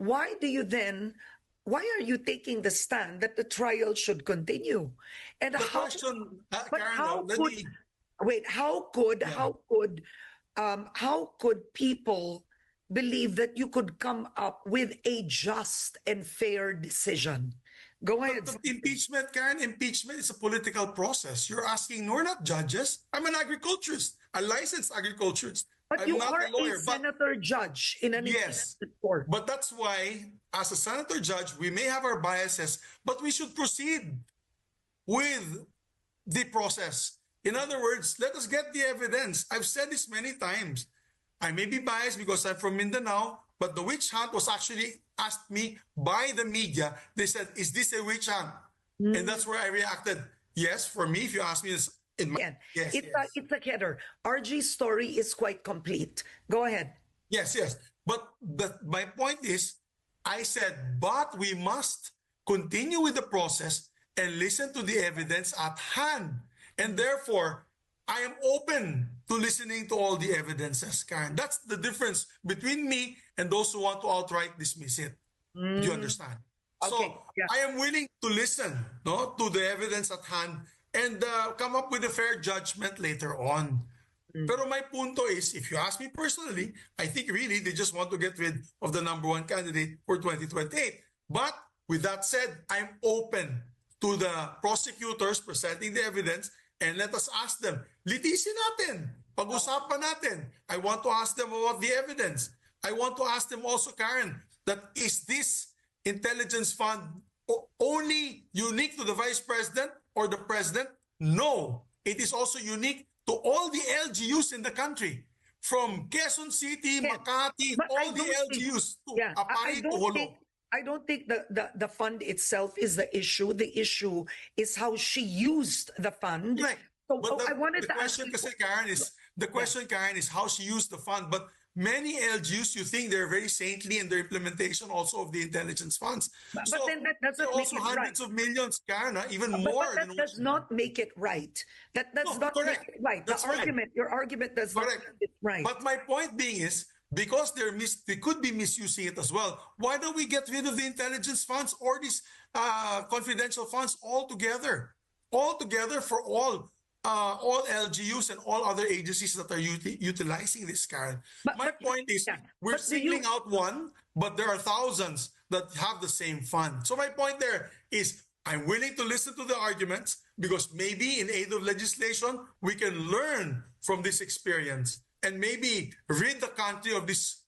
why are you taking the stand that the trial should continue? And The question, but Karen, how let could, me, wait, yeah. how could people believe that you could come up with a just and fair decision? Go ahead. But impeachment, Karen, impeachment is a political process. You're asking, we're not judges. I'm an agriculturist, a licensed agriculturist. But I'm you not are a a lawyer, but senator judge in an yes. impeachment court. But that's why, as a senator judge, we may have our biases, but we should proceed with the process. In other words, let us get the evidence. I've said this many times. I may be biased because I'm from Mindanao, but the witch hunt was actually asked me by the media. They said, is this a witch hunt? And that's where I reacted. Yes, for me, if you ask me, Again, yes, it's yes. a header. RG's story is quite complete. Go ahead. Yes, yes. But my point is, I said, but we must continue with the process and listen to the evidence at hand. And therefore, I am open to listening to all the evidences, Karen. That's the difference between me and those who want to outright dismiss it. Do you understand? Okay, So yeah. I am willing to listen, no, to the evidence at hand and come up with a fair judgment later on. Pero my punto is, if you ask me personally, I think really they just want to get rid of the number one candidate for 2028. But with that said, I'm open to the prosecutors presenting the evidence and let us ask them, litisin natin, pag-usapan natin. I want to ask them about the evidence. I want to ask them also, Karen, that is this intelligence fund only unique to the vice president or the president? No, it is also unique to all the LGUs in the country. From Quezon City, Makati, But I all the don't think, LGUs to yeah, Apari to Holo. I don't think the fund itself is the issue. The issue is how she used the fund. Right. So But I wanted the to ask question, you, kasi, Karen, is the question, Karen, is how she used the fund. But many LGUs, you think they're very saintly in their implementation also of the intelligence funds. but So then that they're doesn't make also it hundreds right. of millions, Karen, even But more that than does not make it right. That does No, not correct. make it right. That's right. Your argument does not Correct. make it right. But my point being is, because they could be misusing it as well, why don't we get rid of the intelligence funds or these confidential funds altogether? Altogether for all LGUs and all other agencies that are utilizing this, Karen. My point is, yeah, we're but do you- singling out one, but there are thousands that have the same fund. So my point there is, I'm willing to listen to the arguments because maybe in aid of legislation, we can learn from this experience and maybe rid the country of this